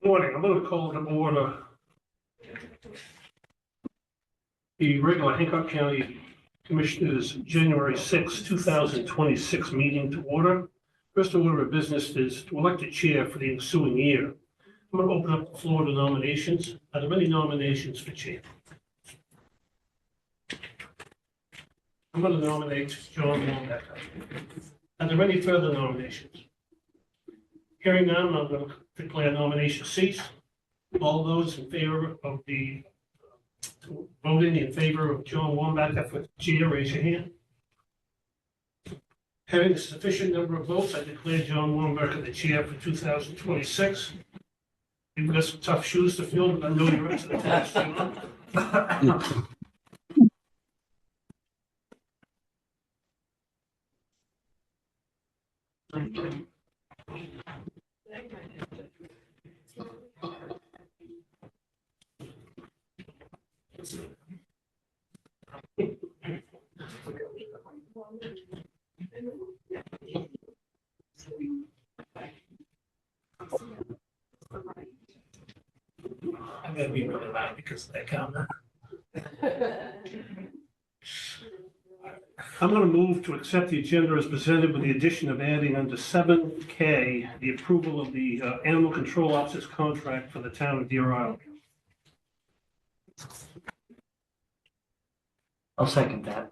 Morning, I'm going to call to order the regular Hancock County Commissioners January 6, 2026 meeting to order. First order of business is to elect a chair for the ensuing year. I'm going to open up the floor to nominations. Are there any nominations for chair? I'm going to nominate John Wambacher. Are there any further nominations? Hearing none, I'm going to declare nomination ceased. All those in favor of the voting in favor of John Wambacher for chair, raise your hand. Having a sufficient number of votes, I declare John Wambacher the chair for 2026. You've got some tough shoes to fill, but I know you're up to the task, John. I'm gonna be really loud because of that camera. I'm going to move to accept the agenda as presented with the addition of adding under 7K, the approval of the animal control officer's contract for the town of Deer Isle. I'll second that.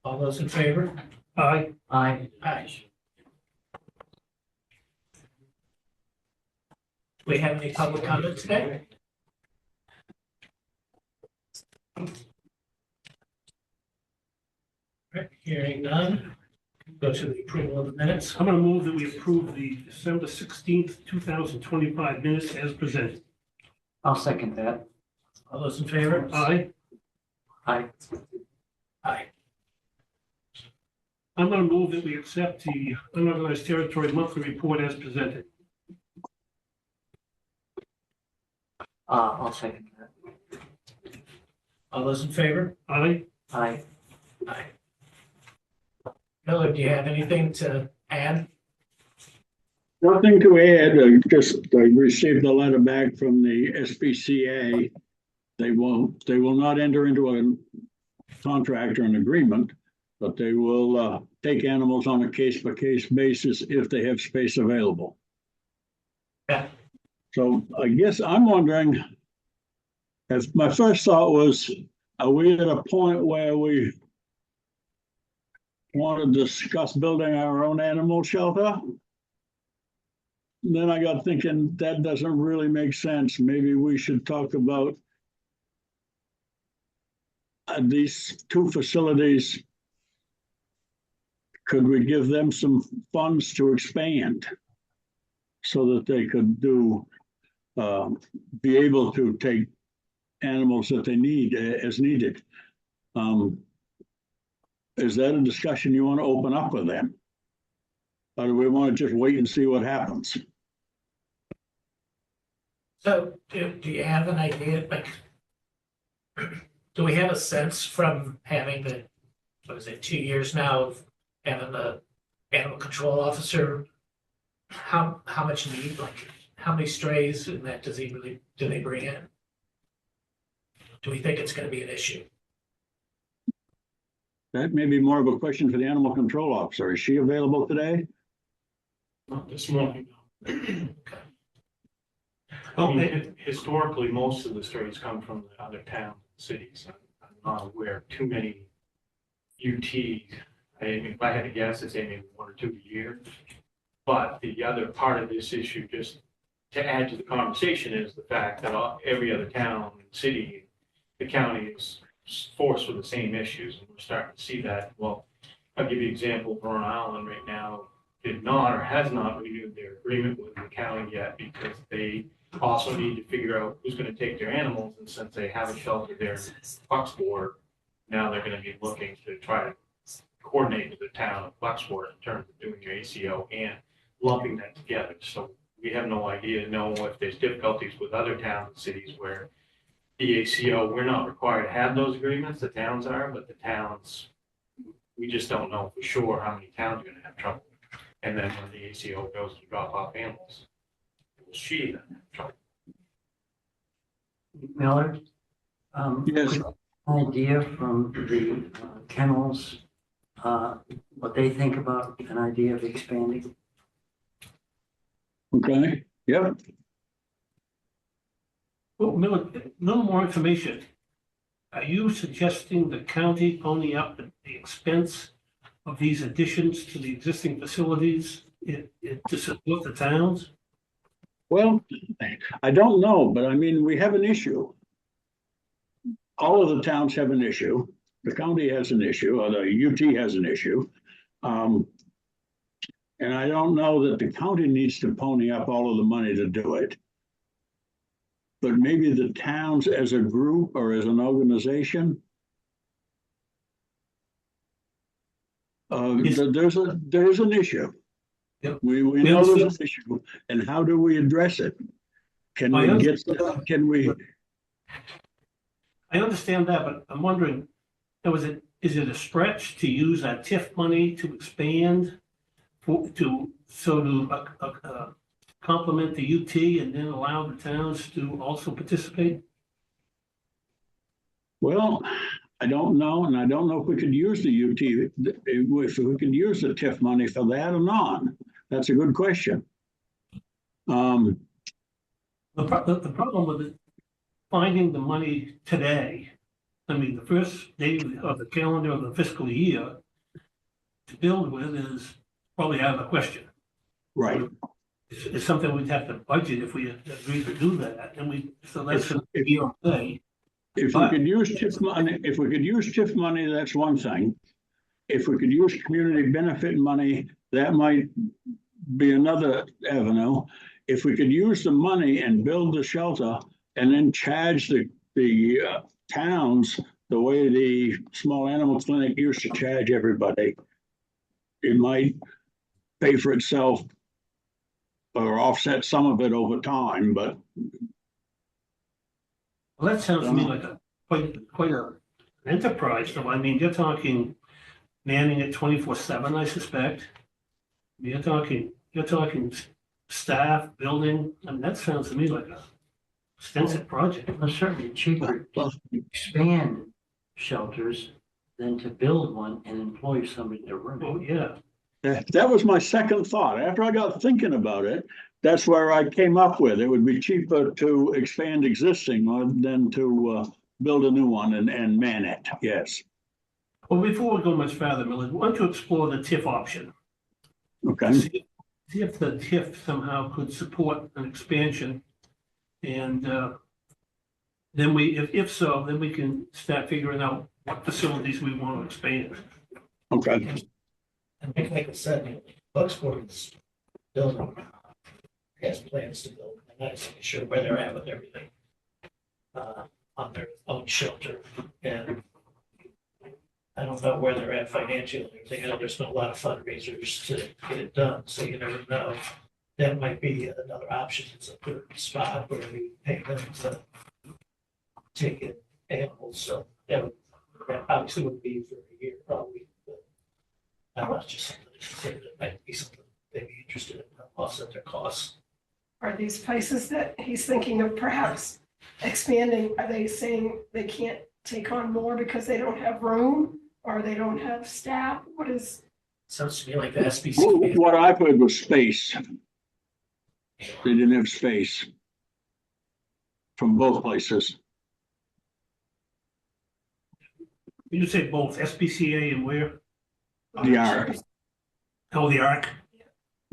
All those in favor? Aye. Aye. Aye. Do we have any public comment today? Right, hearing none, go to the approval of the minutes. I'm going to move that we approve the December 16th, 2025 minutes as presented. I'll second that. All those in favor? Aye. Aye. Aye. I'm going to move that we accept the unorganized territory monthly report as presented. I'll second that. All those in favor? Aye. Aye. Aye. Miller, do you have anything to add? Nothing to add, I received a letter back from the SPCA. They will not enter into a contract or an agreement, but they will take animals on a case-by-case basis if they have space available. Yeah. So I guess I'm wondering, if my first thought was, are we at a point where we want to discuss building our own animal shelter? Then I got thinking that doesn't really make sense. Maybe we should talk about these two facilities. Could we give them some funds to expand so that they could be able to take animals that they need as needed? Is that a discussion you want to open up with them? Or do we want to just wait and see what happens? So do you have an idea, like, do we have a sense from having the, what is it, 2 years now of having the animal control officer, how much need, like, how many strays and that do they bring in? Do we think it's gonna be an issue? That may be more of a question for the animal control officer. Is she available today? Not this morning. Okay. I mean, historically, most of the strays come from the other towns, cities. I'm not aware of too many UTs. If I had to guess, I'd say maybe 1 or 2 a year. But the other part of this issue, just to add to the conversation, is the fact that every other town and city, the county is forced with the same issues, and we're starting to see that. Well, I'll give you an example. Rhode Island right now did not or has not renewed their agreement with the county yet because they also need to figure out who's going to take their animals, and since they have a shelter there in Bucksport, now they're going to be looking to try to coordinate with the town of Bucksport in terms of doing your ACO and lumping that together. So we have no idea, if there's difficulties with other towns and cities where the ACO, we're not required to have those agreements, the towns are, but the towns, we just don't know for sure how many towns are going to have trouble. And then when the ACO goes to drop off animals, sheet. Miller? Yes. An idea from the kennels, what they think about an idea of expanding? Okay, yep. Well, Miller, a little more information. Are you suggesting the county pony up the expense of these additions to the existing facilities to support the towns? Well, I don't know, but I mean, we have an issue. All of the towns have an issue. The county has an issue, or the UT has an issue. And I don't know that the county needs to pony up all of the money to do it. But maybe the towns as a group or as an organization. There's an issue. Yep. We We know there's understand. an issue, and how do we address it? Can I we get, understand. can we, I understand that, but I'm wondering, is it a stretch to use that TIF money to expand to complement the UT and then allow the towns to also participate? well, I don't know, and I don't know if we could use the UT, if we could use the TIF money for that or not. That's a good question. The problem with it, finding the money today, I mean, the first day of the calendar of the fiscal year to build with is probably out of the question. Right. It's something we'd have to budget if we agree to do that, and so that's a If- year away. If we could use TIF money, that's one thing. If we could use community benefit money, that might be another avenue. If we could use the money and build the shelter and then charge the towns the way the small animal clinic used to charge everybody, it might pay for itself or offset some of it over time, but Well, that sounds to me like quite an enterprise, though. I mean, you're talking manning it 24/7, I suspect. You're talking staff, building, I mean, that sounds to me like a extensive project. Well, it's certainly cheaper to expand shelters than to build one and employ somebody to run Oh, it. yeah. that was my second thought. After I got thinking about it, that's where I came up with. It would be cheaper to expand existing than to build a new one and man it. Yes. Well, before we go much further, Millard, why don't you explore the TIF option? Okay. See if the TIF somehow could support an expansion. And then if so, then we can start figuring out what facilities we want to expand. Okay. And like I said, Bucksport's building has plans to build. I'm not exactly sure where they're at with everything on their own shelter. And I don't know where they're at financially. I know there's been a lot of fundraisers to get it done, so you never know. That might be another option. It's a good spot where we pay them to take in animals. So that obviously would be for a year probably. But I'm not just something to say that might be something they'd be interested in, offset their costs. Are these places that he's thinking of perhaps expanding, are they saying they can't take on more because they don't have room or they don't have staff? What is, Sounds to me like the SBC. What I've heard was space. They didn't have space from both places. You say both SPCA and where? The Arc, Oh, the ARC.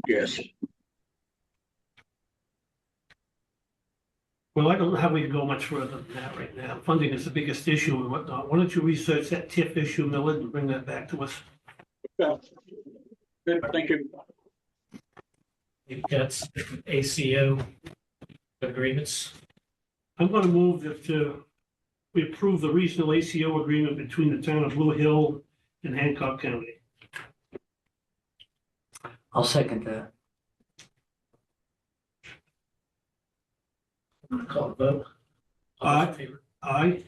yes. Well, I don't know how we can go much further than that right now. Funding is the biggest issue and whatnot. Why don't you research that TIF issue, Millard, and bring that back to us? Good, thank you. You've got ACO agreements. I'm gonna move that we approve the regional ACO agreement between the town of Blue Hill and Hancock County. I'll second that. I'm gonna call a vote. All those in favor? Aye.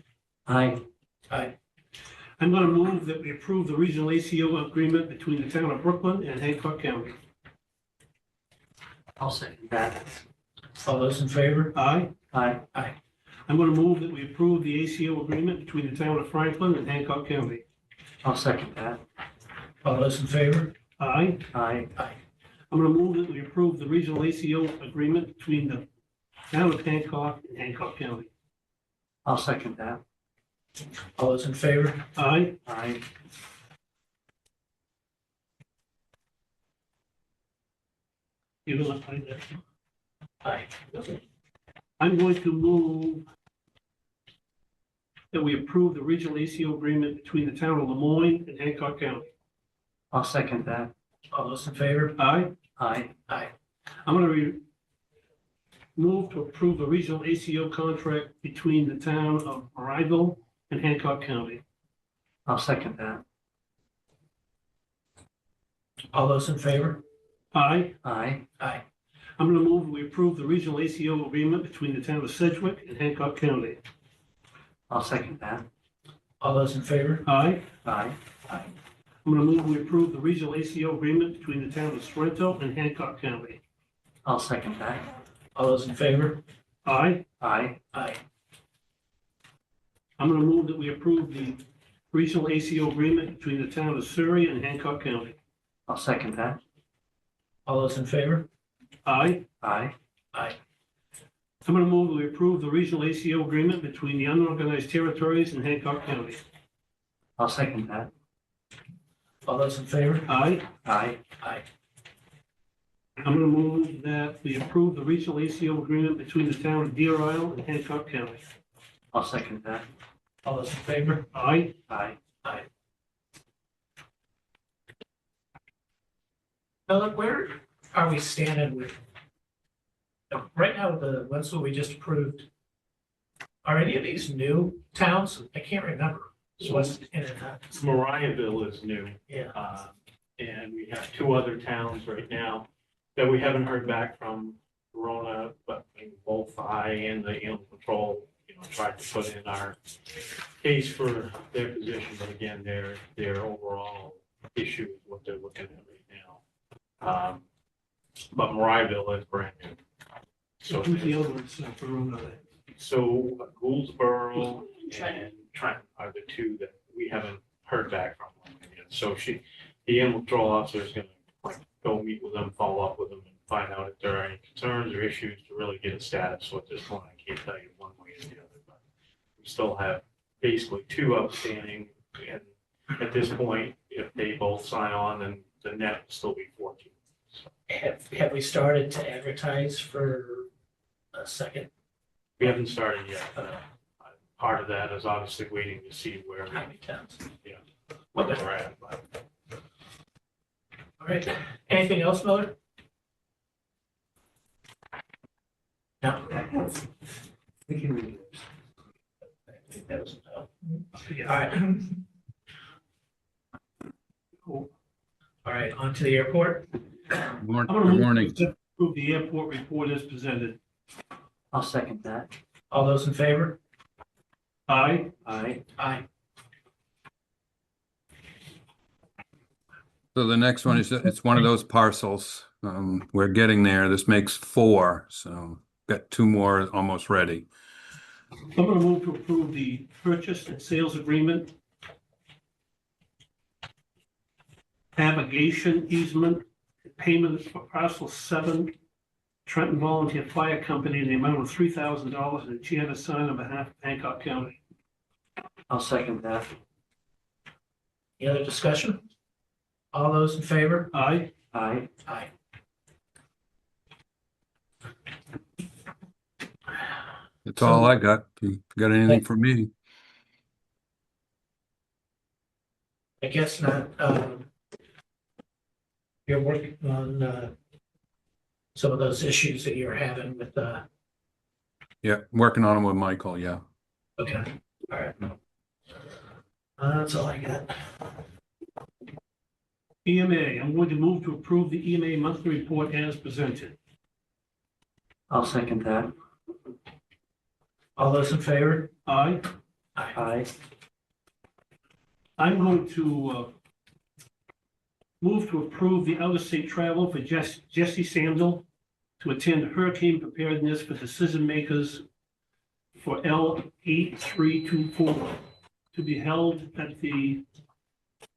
Aye. Aye. I'm gonna move that we approve the regional ACO agreement between the town of Brooklyn and Hancock County. I'll second that. All those in favor? Aye. Aye. I'm gonna move that we approve the ACO agreement between the town of Franklin and Hancock County. I'll second that. All those in favor? Aye. Aye. I'm gonna move that we approve the regional ACO agreement between the town of Hancock and Hancock County. I'll second that. All those in favor? Aye. Aye. You're gonna find that. Aye. I'm going to move that we approve the regional ACO agreement between the town of Lemoyne and Hancock County. I'll second that. All those in favor? Aye. Aye. I'm gonna move to approve the regional ACO contract between the town of Maryville and Hancock County. I'll second that. All those in favor? Aye. Aye. I'm gonna move we approve the regional ACO agreement between the town of Sedgwick and Hancock County. I'll second that. All those in favor? Aye. Aye. I'm gonna move we approve the regional ACO agreement between the town of Sorrento and Hancock County. I'll second that. All those in favor? Aye. Aye. I'm gonna move that we approve the regional ACO agreement between the town of Surrey and Hancock County. I'll second that. All those in favor? Aye. Aye. I'm gonna move that we approve the regional ACO agreement between the unorganized territories and Hancock County. I'll second that. All those in favor? Aye. Aye. I'm gonna move that we approve the regional ACO agreement between the town of Deer Isle and Hancock County. I'll second that. All those in favor? Aye. Aye. Now, look, where are we standing with? Right now, the ones that we just approved, are any of these new towns? I can't remember. So what's in it? Maryville is new. Yeah. And we have two other towns right now that we haven't heard back from Corona, but both I and the animal control, tried to put in our case for their position, but again, their overall issue is what they're looking at right now. But Maryville is brand new. So who's the other ones for Rhode Island? So Gouldsboro and Trenton are the two that we haven't heard back from yet. So the animal control officer is gonna go meet with them, follow up with them, and find out if there are any concerns or issues to really get a status. So at this point, I can't tell you one way or the other, but we still have basically two outstanding. And at this point, if they both sign on, then the net will still be 14. Have we started to advertise for a second? We haven't started yet. Part of that is obviously waiting to see where How many towns? we're at. But All right. Anything else, Miller? No. We can read it. I think that was no. All right. Cool. All right, on to the airport. I'm Good gonna move morning. to approve the airport report as presented. I'll second that. All those in favor? Aye. Aye. So the next one is, it's one of those parcels. We're getting there. This makes 4, so got 2 more almost ready. I'm gonna move to approve the purchase and sales agreement, navigation easement, payment for parcel 7, Trenton Volunteer Fire Company in the amount of $3,000, and the chair to sign on behalf of Hancock County. I'll second that. Any other discussion? All those in favor? Aye. Aye. That's all I got. You got anything for me? I guess not. You're working on some of those issues that you're having with Yeah, working on them with Michael, yeah. okay, all right. That's all I got. EMA, I'm going to move to approve the EMA monthly report as presented. I'll second that. All those in favor? Aye. Aye. I'm going to move to approve the out-of-state travel for Jesse Sandel to attend hurricane preparedness for decision makers for L8324 to be held at the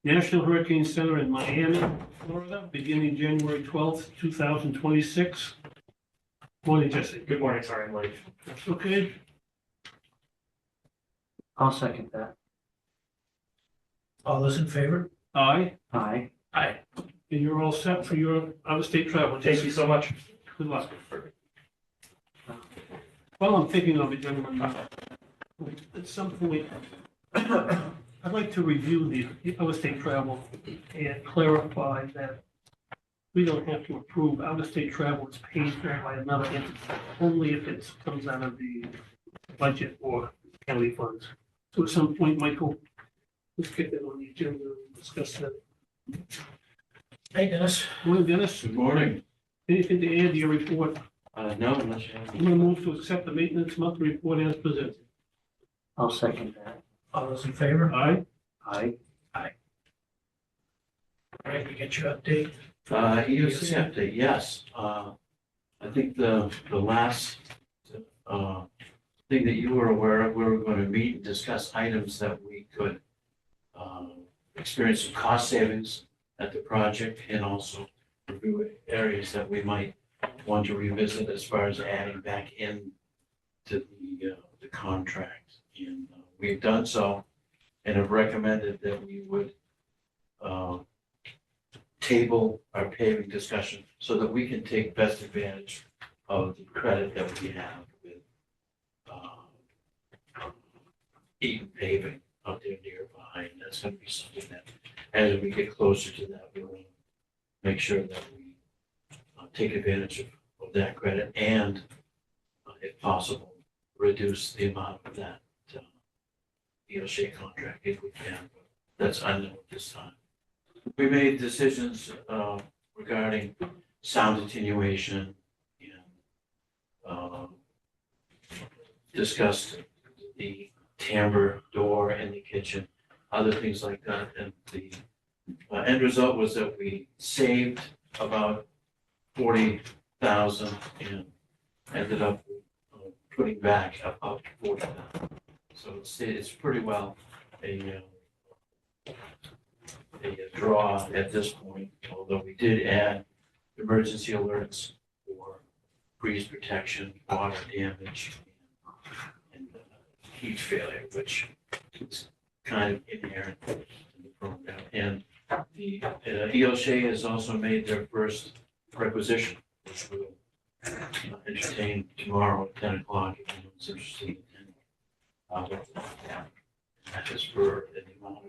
National Hurricane Center in Miami, Florida, beginning January 12th, 2026. Morning, Jesse. Good morning, sorry, I'm late. That's okay. I'll second that. All those in favor? Aye. Aye. Aye. And you're all set for your out-of-state travel. Thank you so much. Good luck. While I'm thinking of it, gentlemen, at some point, I'd like to review the out-of-state travel and clarify that we don't have to approve out-of-state travel. It's paid for by another entity, only if it comes out of the budget or county funds. So at some point, Michael, let's get that on the agenda and discuss that. Hey, Dennis. Morning, Dennis. Good morning. Anything to add to your report? No, unless you have. I'm gonna move to accept the maintenance monthly report as presented. I'll second that. All those in favor? Aye. Aye. All right, you get your update. EOC update, yes. I think the last, thing that you were aware of, we were going to meet and discuss items that we could, experience some cost savings at the project and also review areas that we might want to revisit as far as adding back in to the contract. And we've done so and have recommended that we would, table our paving discussion so that we can take best advantage of the credit that we have with Eaton paving out there nearby. And that's going to be something that, as we get closer to that, we will make sure that we take advantage of that credit and, if possible, reduce the amount of that EOC contract if we can. But that's unknown at this time. We made decisions regarding sound attenuation and discussed the timbre door in the kitchen, other things like that. And the end result was that we saved about 40,000 and ended up putting back about 40,000. So it's pretty well a draw at this point, although we did add emergency alerts for freeze protection, water damage, and heat failure, which is kind of inherent in the program. And the EOSHA has also made their first requisition, which we'll entertain tomorrow at 10 o'clock if anyone's interested in attending. That is for an amount of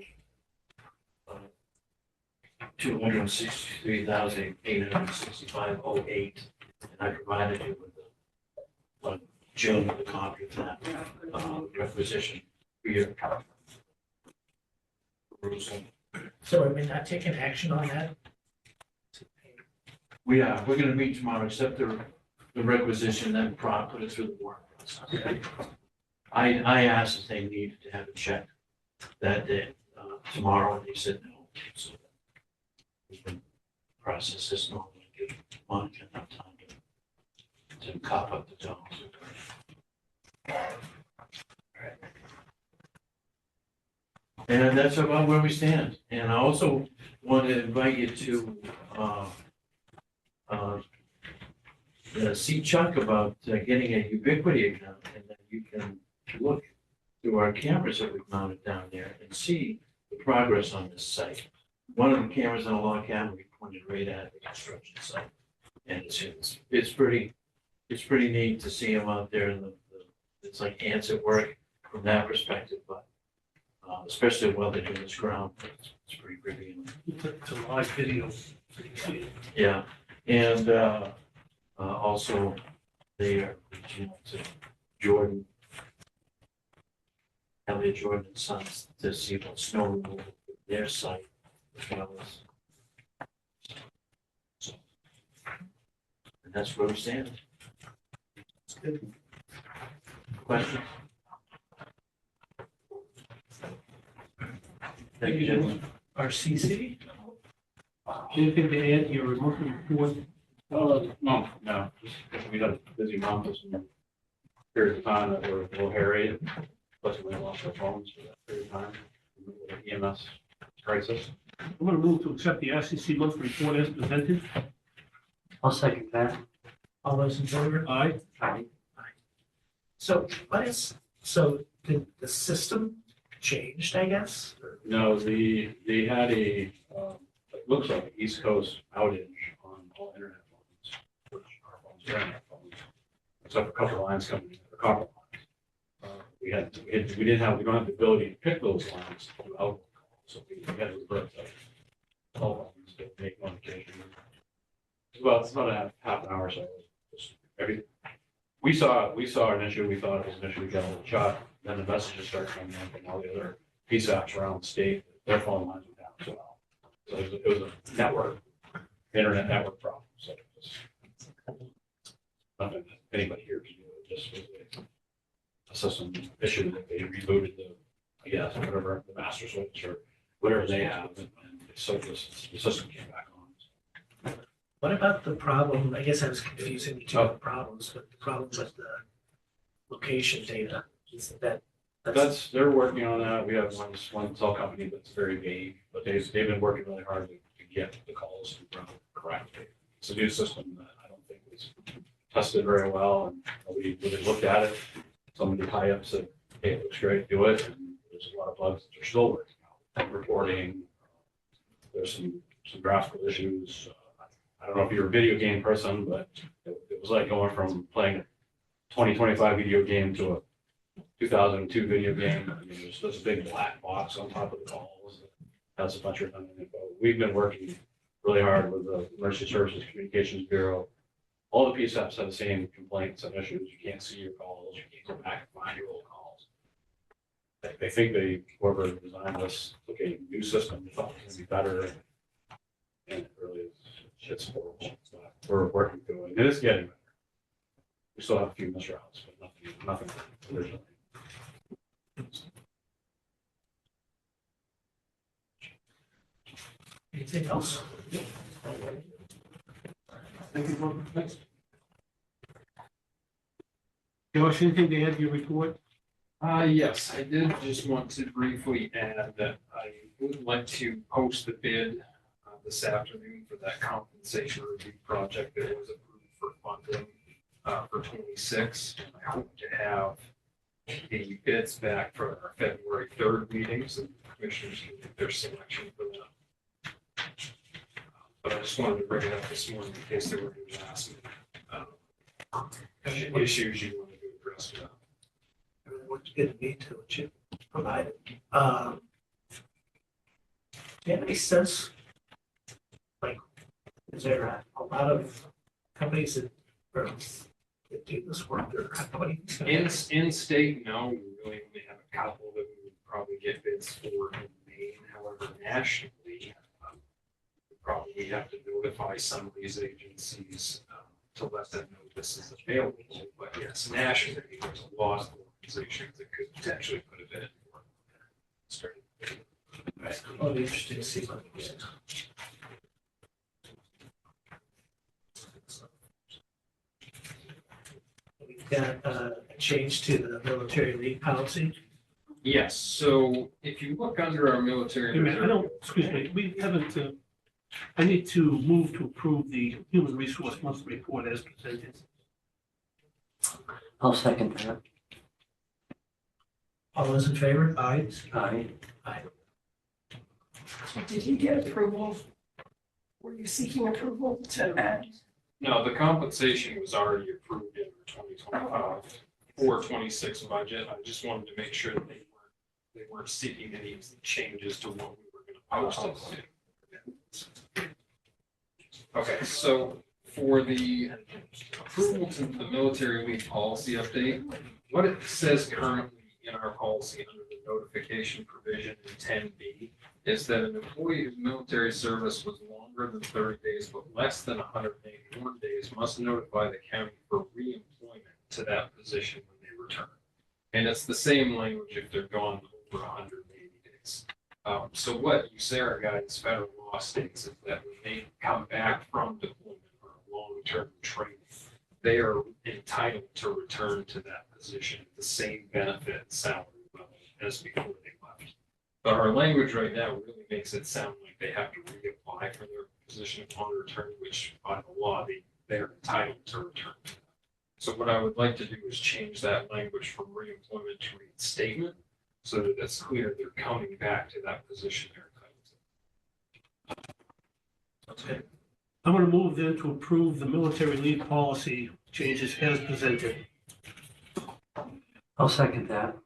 $263,865.08, and I provided you with June with a copy of that requisition for your perusal. So are we not taking action on that? We're gonna meet tomorrow, accept the requisition, then put it through the warrant process. I asked if they needed to have it checked that day, tomorrow, and they said no. So we can process this normally, give Monica enough time to cop up the dogs. And that's about where we stand. And I also want to invite you to see Chuck about getting a Ubiquity account, and then you can look through our cameras that we've mounted down there and see the progress on this site. One of the cameras on a log cabin we pointed right at the construction site, and it's pretty neat to see them out there, and it's like ants at work from that perspective, but especially while they're doing this ground, it's pretty pretty. It's a live video. So you can see it. Yeah, and also they are reaching out to Jordan, Elliot Jordan and Sons, to see about snow removal at their site as well as. So, and that's where we stand. It's good. Questions? Thank you, gentlemen. RCC? Anything to add to your monthly report? No, just because we had a busy month with some periods of time that were a little hairy. Plus we lost our phones for that period of time. With the EMS crisis. I'm gonna move to accept the RCC monthly report as presented. I'll second that. All those in favor? Aye. Aye. So did the system changed, I guess? Or- No, they had a, it looks like an East Coast outage on all internet phones, which our phones are internet phones. Except for a couple of lines coming in, the copper lines. We don't have the ability to pick those lines through outboard calls, so we had to revert to call phones to make notifications. It's about a half an hour, so just we saw an issue, we thought it was an issue, we got a little shot, then the messages started coming in from all the other PSAPs around the state, their phone lines were down as well. So it was a network, internet network problem, so it was nothing that anybody here can do, it just was a system issue that they rebooted I guess, whatever, the master switch or whatever they have, and so the system came back on. What about the problem? I guess I was confusing the two other problems, but the problem with the location data is They're working on that. We have one cell company that's very vague, but they've been working really hard to get the calls to run correctly. It's a new system that I don't think was tested very well, and we really looked at it. Some of the high-ups said, hey, it looks great, do it, and there's a lot of bugs that are still working out. Reporting, there's some graphical issues. I don't know if you're a video game person, but it was like going from playing a 2025 video game to a 2002 video game. I mean, there's this big black box on top of the calls that has a bunch of redundant info. We've been working really hard with the Emergency Services Communications Bureau. All the PSAPs have the same complaints and issues. You can't see your calls. You can't go back and find your old calls. They think whoever designed this, okay, new system, thought it was going to be better. And it really is shit's horrible. We're working through it. It is getting better. We still have a few misroutes, but nothing originally. anything else? Thank you, Bob. Next. Josh, anything to add to your report? Yes, I did just want to briefly add that I would like to post the bid this afternoon for that compensation review project that was approved for funding for 26. I hope to have the bids back for our February 3rd meetings and commissioners can make their selection for that. But I just wanted to bring it up this morning in case there were any last minute issues you wanted to address with that. Everything looks good to me to what you provided. Do you have any sense, like, is there a lot of companies that do this work or companies? In state, no, we really only have a couple that we would probably get bids for in Maine. However, nationally, we probably have to notify some of these agencies to let them know this is available. But yes, nationally, there's a lot of organizations that could potentially put a bid for starting. Right. It'll be interesting to see what it is. We've got a change to the military leave policy. Yes, so if you look under our military. Wait a minute, I don't, excuse me, we haven't, I need to move to approve the human resource monthly report as presented. I'll second that. All those in favor? Aye. Aye. Did he get approval? Were you seeking approval to add? No, the compensation was already approved in the 2025 or 26 budget. I just wanted to make sure that they weren't seeking any changes to what we were going to post. Okay, so for the approval to the military leave policy update, what it says currently in our policy under the notification provision in 10B is that an employee whose military service was longer than 30 days but less than 181 days must notify the county for reemployment to that position when they return. And it's the same language if they're gone over 180 days. So what USARA guidance federal law states is that when they come back from deployment or a long to that position at the same benefit and salary level as before they left. But our language right now really makes it sound like they have to reapply for their position upon return, which by the law, they're entitled to return. So what I would like to do is change that language from reemployment to reinstatement, so that it's clear they're coming back to that position they're entitled to. Okay. I'm gonna move then to approve the military leave policy changes as presented. I'll second that.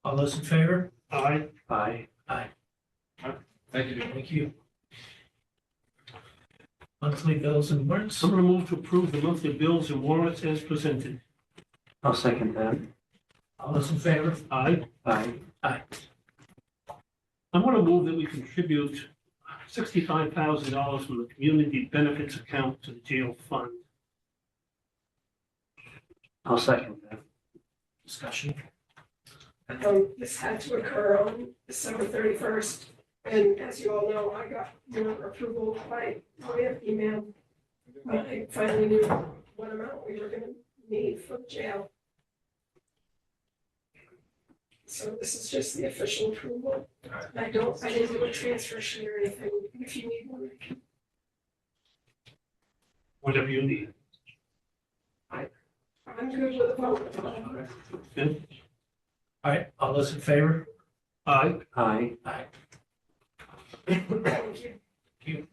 All those in favor? Aye. Aye. Thank you. Thank you. Monthly bills and warrants. I'm gonna move to approve the monthly bills and warrants as presented. I'll second that. All those in favor? Aye. Aye. I'm gonna move that we contribute $65,000 from the community benefits account to the jail fund. I'll second that. Discussion. This had to occur on December 31st. And as you all know, I got your approval by way of email. I finally knew what amount we were gonna need for the jail. So this is just the official approval. I didn't do a transfer sheet or anything. If you need one, I can. Whatever you need. I'm good with a vote. Okay. All right, all those in favor? Aye. Aye. Thank you.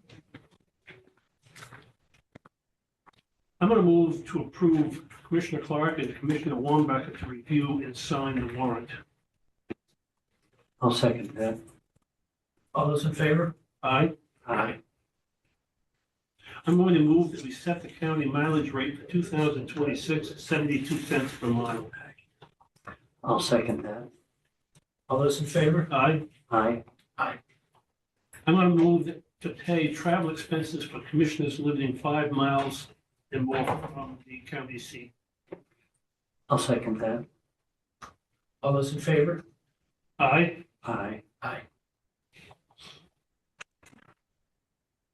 I'm gonna move to approve Commissioner Clark and Commissioner Wambacher to review and sign the warrant. I'll second that. All those in favor? Aye. Aye. I'm going to move that we set the county mileage rate for 2026 at 72 cents per mile. I'll second that. All those in favor? Aye. Aye. I'm going to move to pay travel expenses for commissioners living 5 miles and more from the county seat. I'll second that. All those in favor? Aye. Aye.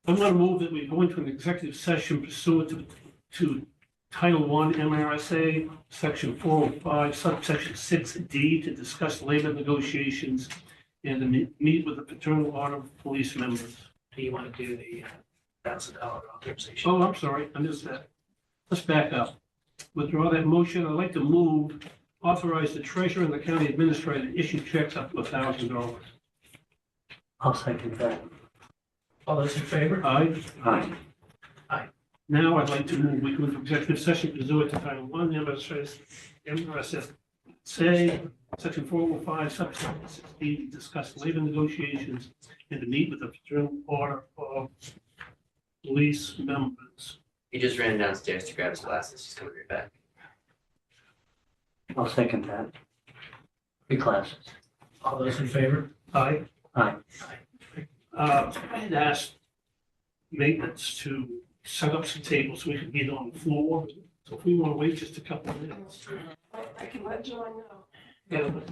I'm going to move that we go into an executive session pursuant to Title I MRSA, Section 405, subsection 6D, to discuss labor negotiations and to meet with the fraternal order of police members. Do you want to do the $1,000 authorization? Oh, I'm sorry, I missed that. Let's back up. Withdraw that motion. I'd like to move, authorize the treasurer and the county administrator to issue checks up to $1,000. I'll second that. All those in favor? Aye. Aye. Now I'd like to move, we go into executive session pursuant to Title I, MRSA, Section 405, subsection 6D, to discuss labor negotiations and to meet with the fraternal order of police members. He just ran downstairs to grab his glasses. He's coming right back. I'll second that. Free classes. All those in favor? Aye. Aye. I had asked maintenance to set up some tables so we could meet on the floor. So if we want to wait just a couple of minutes. I can let John know. Yeah, but,